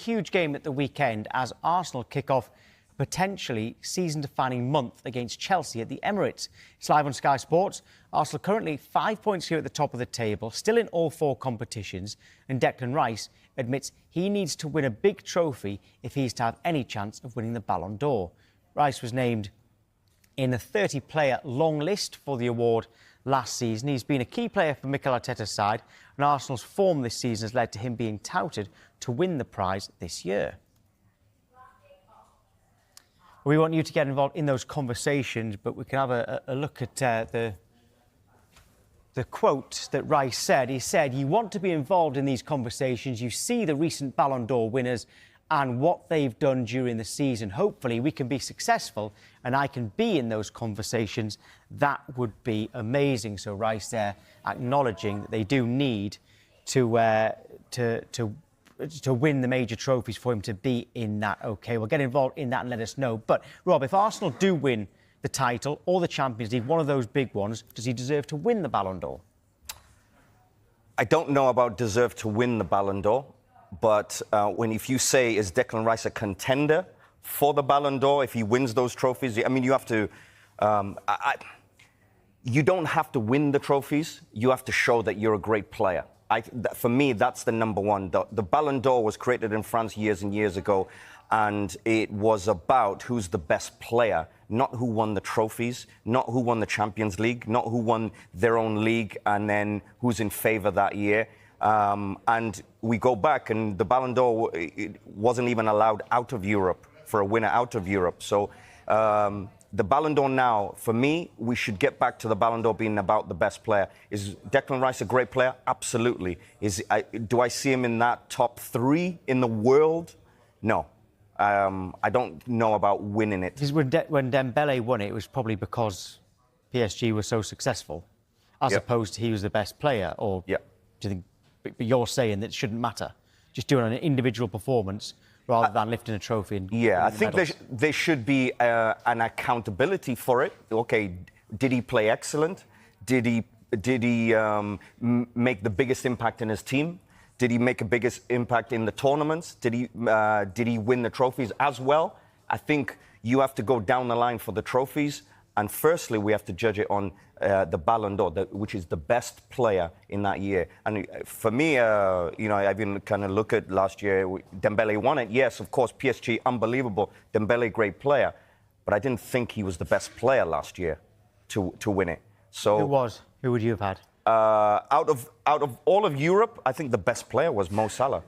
huge game at the weekend as Arsenal kick off a potentially season-defining month against Chelsea at the Emirates. It's live on Sky Sports. Arsenal currently 5 points here at the top of the table, still in all 4 competitions, and Declan Rice admits he needs to win a big trophy if he's to have any chance of winning the Ballon d'Or. Rice was named in the 30-player long list for the award last season. He's been a key player for Mikel Arteta's side, and Arsenal's form this season has led to him being touted to win the prize this year. We want you to get involved in those conversations, but we can have a look at the quote that Rice said. He said, "You want to be involved in these conversations. You see the recent Ballon d'Or winners and what they've done during the season. Hopefully we can be successful and I can be in those conversations. That would be amazing." So Rice there acknowledging that they do need to win the major trophies for him to be in that. OK, well, get involved in that and let us know. But, Rob, if Arsenal do win the title or the Champions League, one of those big ones, does he deserve to win the Ballon d'Or? I don't know about deserve to win the Ballon d'Or. But if you say, is Declan Rice a contender for the Ballon d'Or if he wins those trophies? I mean, you have to... you don't have to win the trophies. You have to show that you're a great player. For me, that's the number one. The Ballon d'Or was created in France years and years ago, and it was about who's the best player, not who won the trophies, not who won the Champions League, not who won their own league, and then who's in favour that year. And we go back, and the Ballon d'Or wasn't even allowed out of Europe for a winner out of Europe. So the Ballon d'Or now, for me, we should get back to the Ballon d'Or being about the best player. Is Declan Rice a great player? Absolutely. Do I see him in that top 3 in the world? No. I don't know about winning it. Because when Dembele won it, it was probably because PSG was so successful, as opposed to he was the best player. Or do you think? But you're saying that it shouldn't matter, just doing an individual performance rather than lifting a trophy. And I think there should be an accountability for it. OK, did he play excellent? Did he make the biggest impact in his team? Did he make a biggest impact in the tournaments? Did he win the trophies as well? I think you have to go down the line for the trophies. And firstly, we have to judge it on the Ballon d'Or, which is the best player in that year. And for me, I even kind of look at last year, Dembele won it. Yes, of course, PSG, unbelievable. Dembele, great player. But I didn't think he was the best player last year to win it. So who was? Who would you have had? Out of all of Europe, I think the best player was Mo Salah.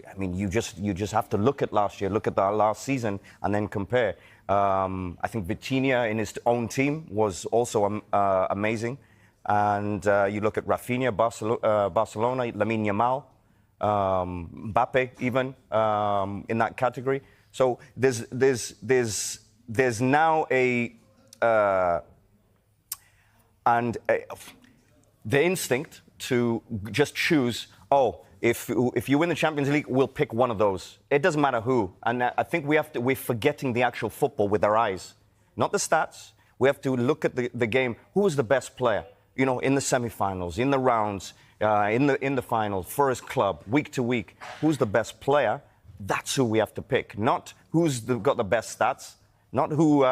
I mean, you just have to look at last year, look at the last season, and then compare. I think Vitinha in his own team was also amazing. And you look at Rafinha, Barcelona, Lamine Yamal, Mbappe even in that category. So there's now the instinct to just choose, if you win the Champions League, we'll pick one of those. It doesn't matter who. And I think we're forgetting the actual football with our eyes, not the stats. We have to look at the game. Who is the best player? In the semi-finals, in the rounds, in the finals, for his club, week to week. Who's the best player? That's who we have to pick. Not who's got the best stats. Not who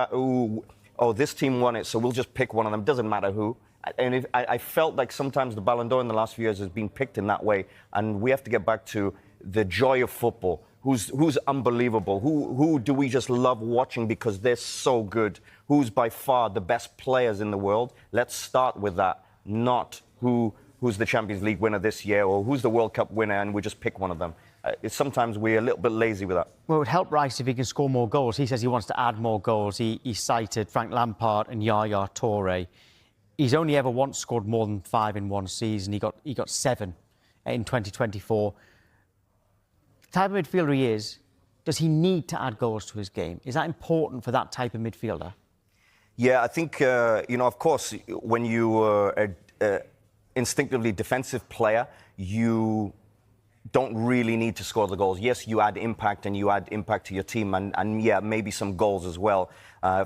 this team won it, so we'll just pick one of them. Doesn't matter who. And I felt like sometimes the Ballon d'Or in the last few years has been picked in that way, and we have to get back to the joy of football. Who's unbelievable? Who do we just love watching because they're so good? Who's by far the best players in the world? Let's start with that, not who's the Champions League winner this year or who's the World Cup winner, and we just pick one of them. Sometimes we're a little bit lazy with that. Well, it would help Rice if he can score more goals. He says he wants to add more goals. He cited Frank Lampard and Yaya Toure. He's only ever once scored more than 5 in one season. He got 7 in 2024. The type of midfielder he is, does he need to add goals to his game? Is that important for that type of midfielder? Yeah, I think, of course, when you're an instinctively defensive player, you don't really need to score the goals. Yes, you add impact and you add impact to your team and maybe some goals as well.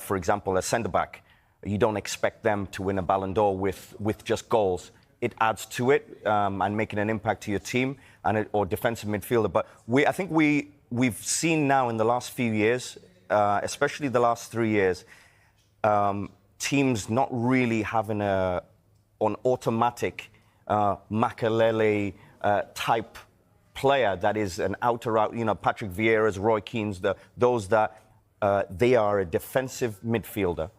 For example, a centre-back. You don't expect them to win a Ballon d'Or with just goals. It adds to it and making an impact to your team or defensive midfielder. But I think we we've seen now in the last few years, especially the last 3 years, teams not really having an automatic Makelele type player that is an out, Patrick Vieira's, Roy Keane's, those that they are a defensive midfielder.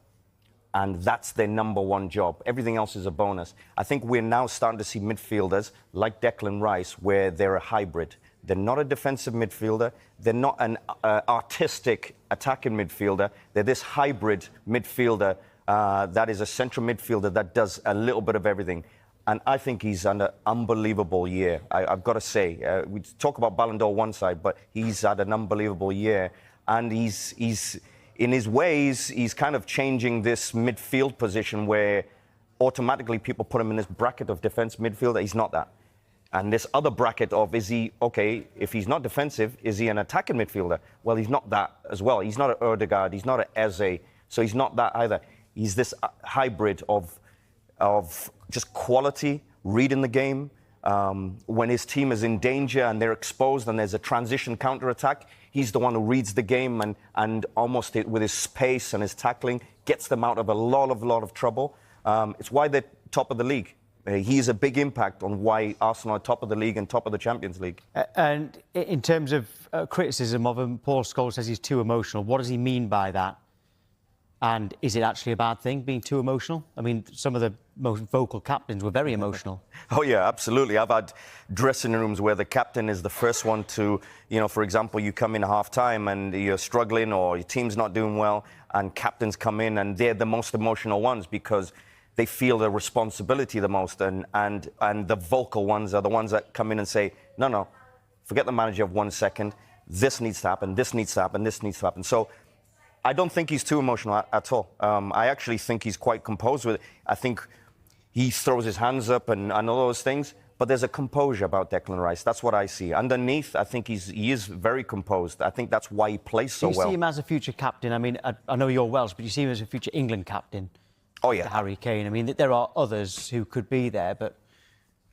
And that's their number one job. Everything else is a bonus. I think we're now starting to see midfielders like Declan Rice, where they're a hybrid. They're not a defensive midfielder. They're not an artistic attacking midfielder. They're this hybrid midfielder that is a central midfielder that does a little bit of everything. And I think he's had an unbelievable year. I've got to say, we talk about Ballon d'Or one side, but he's had an unbelievable year. And he's in his ways, he's kind of changing this midfield position where automatically people put him in this bracket of defense midfielder. He's not that. And this other bracket of, is he, okay, if he's not defensive, is he an attacking midfielder? Well, he's not that as well. He's not an Ødegaard, he's not an Eze, so he's not that either. He's this hybrid of just quality, reading the game. When his team is in danger and they're exposed and there's a transition counter-attack, he's the one who reads the game and almost with his pace and his tackling gets them out of a lot of trouble. It's why they're top of the league. He's a big impact on why Arsenal are top of the league and top of the Champions League. And in terms of criticism of him, Paul Scholes says he's too emotional. What does he mean by that? And is it actually a bad thing, being too emotional? I mean, some of the most vocal captains were very emotional. Oh, yeah, absolutely. I've had dressing rooms where the captain is the first one to, for example, you come in half-time and you're struggling or your team's not doing well, and captains come in and they're the most emotional ones because they feel the responsibility the most, and the vocal ones are the ones that come in and say, no, forget the manager of 1 second. This needs to happen, this needs to happen, this needs to happen. So I don't think he's too emotional at all. I actually think he's quite composed with it. I think he throws his hands up and all those things, but there's a composure about Declan Rice. That's what I see. Underneath, I think he is very composed. I think that's why he plays so well. Do you see him as a future captain? I mean, I know you're Welsh, but you see him as a future England captain? Oh, yeah. Harry Kane. I mean, there are others who could be there, but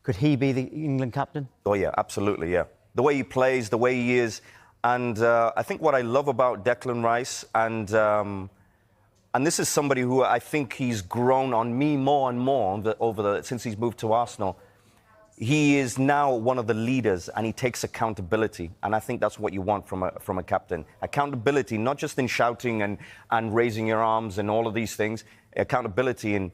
could he be the England captain? Oh, yeah, absolutely, yeah. The way he plays, the way he is. And I think what I love about Declan Rice, and this is somebody who I think he's grown on me more and more since he's moved to Arsenal. He is now one of the leaders, and he takes accountability. And I think that's what you want from a captain. Accountability, not just in shouting and raising your arms and all of these things. Accountability in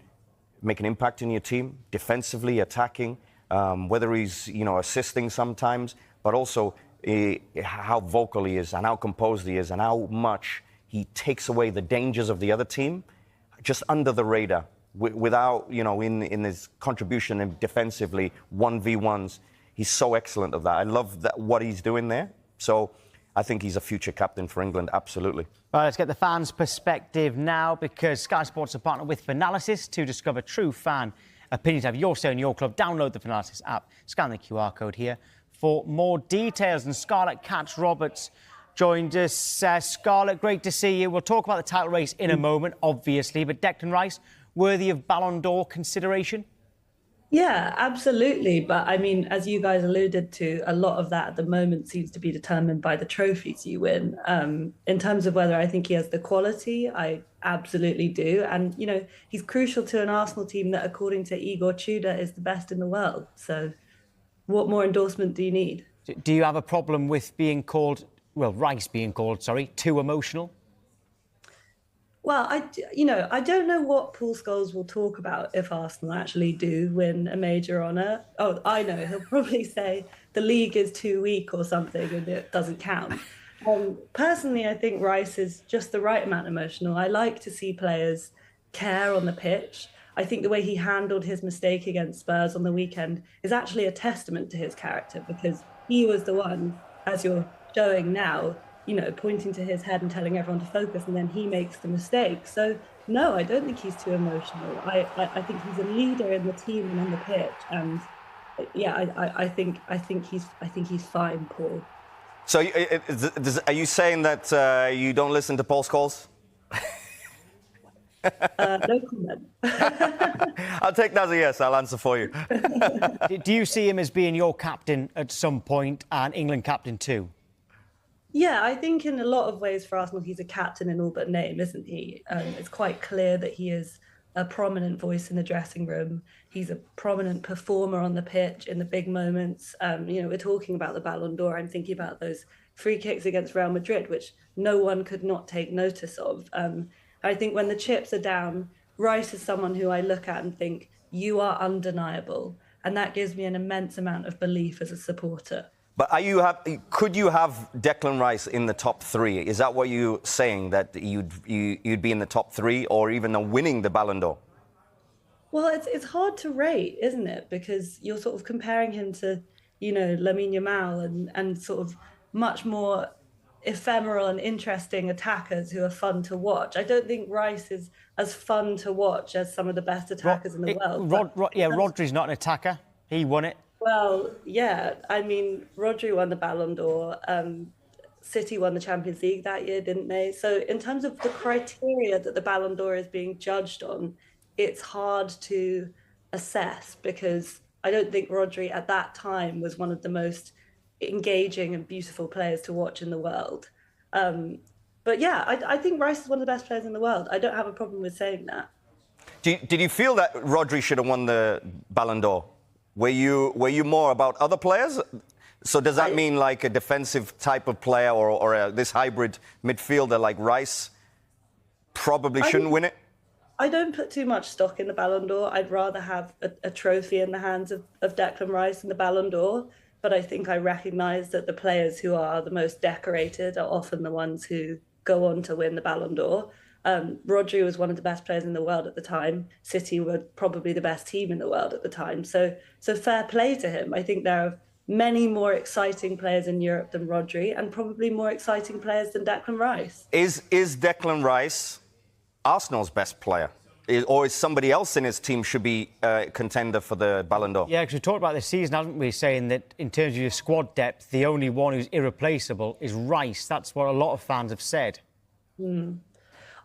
making an impact in your team, defensively, attacking, whether he's assisting sometimes, but also how vocal he is and how composed he is and how much he takes away the dangers of the other team just under the radar without, in his contribution and defensively, 1v1s. He's so excellent at that. I love what he's doing there. So I think he's a future captain for England, absolutely. Right, let's get the fans' perspective now, because Sky Sports are partnered with Finalysis to discover true fan opinions. Have your say in your club. Download the Finalysis app. Scan the QR code here for more details. And Scarlett Katz-Roberts joined us. Scarlett, great to see you. We'll talk about the title race in a moment, obviously, but Declan Rice, worthy of Ballon d'Or consideration? Yeah, absolutely. But I mean, as you guys alluded to, a lot of that at the moment seems to be determined by the trophies you win. In terms of whether I think he has the quality, I absolutely do. And, he's crucial to an Arsenal team that, according to Igor Tudor, is the best in the world. So what more endorsement do you need? Do you have a problem with Rice being called, too emotional? Well, I don't know what Paul Scholes will talk about if Arsenal actually do win a major honour. Oh, I know. He'll probably say the league is too weak or something and it doesn't count. Personally, I think Rice is just the right amount emotional. I like to see players care on the pitch. I think the way he handled his mistake against Spurs on the weekend is actually a testament to his character, because he was the one, as you're showing now, pointing to his head and telling everyone to focus, and then he makes the mistake. So, no, I don't think he's too emotional. I think he's a leader in the team and on the pitch, and I think he's fine, Paul. So, are you saying that you don't listen to Paul Scholes? No comment. I'll take that as a yes. I'll answer for you. Do you see him as being your captain at some point and England captain too? Yeah, I think in a lot of ways for Arsenal, he's a captain in all but name, isn't he? It's quite clear that he is a prominent voice in the dressing room. He's a prominent performer on the pitch in the big moments. We're talking about the Ballon d'Or. I'm thinking about those free kicks against Real Madrid, which no one could not take notice of. I think when the chips are down, Rice is someone who I look at and think, you are undeniable. And that gives me an immense amount of belief as a supporter. But could you have Declan Rice in the top 3? Is that what you're saying, that you'd be in the top 3 or even winning the Ballon d'Or? Well, it's hard to rate, isn't it? Because you're sort of comparing him to, Lamine Yamal and sort of much more ephemeral and interesting attackers who are fun to watch. I don't think Rice is as fun to watch as some of the best attackers in the world. Rodri's not an attacker. He won it. Well, yeah. I mean, Rodri won the Ballon d'Or. City won the Champions League that year, didn't they? So in terms of the criteria that the Ballon d'Or is being judged on, it's hard to assess because I don't think Rodri at that time was one of the most engaging and beautiful players to watch in the world. But yeah, I think Rice is one of the best players in the world. I don't have a problem with saying that. Did you feel that Rodri should have won the Ballon d'Or? Were you more about other players? So does that mean like a defensive type of player or this hybrid midfielder like Rice probably shouldn't win it? I don't put too much stock in the Ballon d'Or. I'd rather have a trophy in the hands of Declan Rice and the Ballon d'Or. But I think I recognise that the players who are the most decorated are often the ones who go on to win the Ballon d'Or. Rodri was one of the best players in the world at the time. City were probably the best team in the world at the time. So fair play to him. I think there are many more exciting players in Europe than Rodri and probably more exciting players than Declan Rice. Is Declan Rice Arsenal's best player? Or is somebody else in his team should be a contender for the Ballon d'Or? Yeah, because we talked about this season, haven't we, saying that in terms of your squad depth, the only one who's irreplaceable is Rice. That's what a lot of fans have said.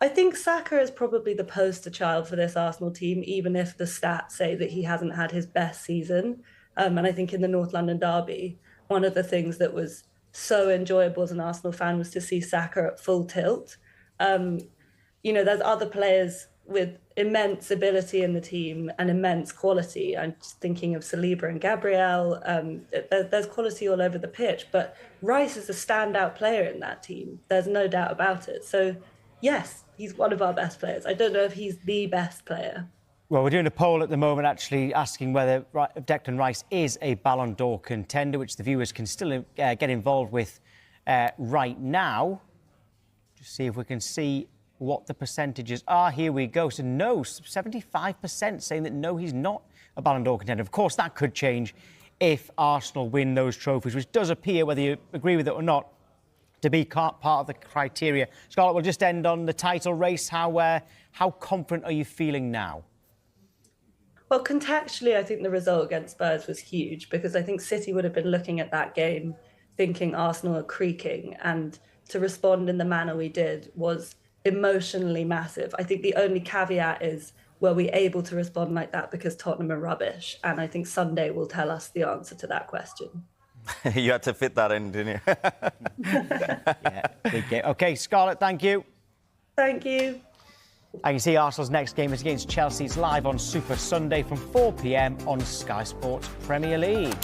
I think Saka is probably the poster child for this Arsenal team, even if the stats say that he hasn't had his best season. And I think in the North London derby, one of the things that was so enjoyable as an Arsenal fan was to see Saka at full tilt. There's other players with immense ability in the team and immense quality. I'm just thinking of Saliba and Gabriel. There's quality all over the pitch, but Rice is a standout player in that team. There's no doubt about it. So, yes, he's one of our best players. I don't know if he's the best player. Well, we're doing a poll at the moment, actually, asking whether Declan Rice is a Ballon d'Or contender, which the viewers can still get involved with right now. Just see if we can see what the percentages are. Here we go. So no, 75% saying that no, he's not a Ballon d'Or contender. Of course, that could change if Arsenal win those trophies, which does appear, whether you agree with it or not, to be part of the criteria. Scarlett, we'll just end on the title race. How confident are you feeling now? Well, contextually, I think the result against Spurs was huge because I think City would have been looking at that game thinking Arsenal are creaking, and to respond in the manner we did was emotionally massive. I think the only caveat is, were we able to respond like that because Tottenham are rubbish? And I think Sunday will tell us the answer to that question. You had to fit that in, didn't you? Yeah, big game. OK, Scarlett, thank you. Thank you. I can see Arsenal's next game is against Chelsea. It's live on Super Sunday from 4 p.m. on Sky Sports Premier League.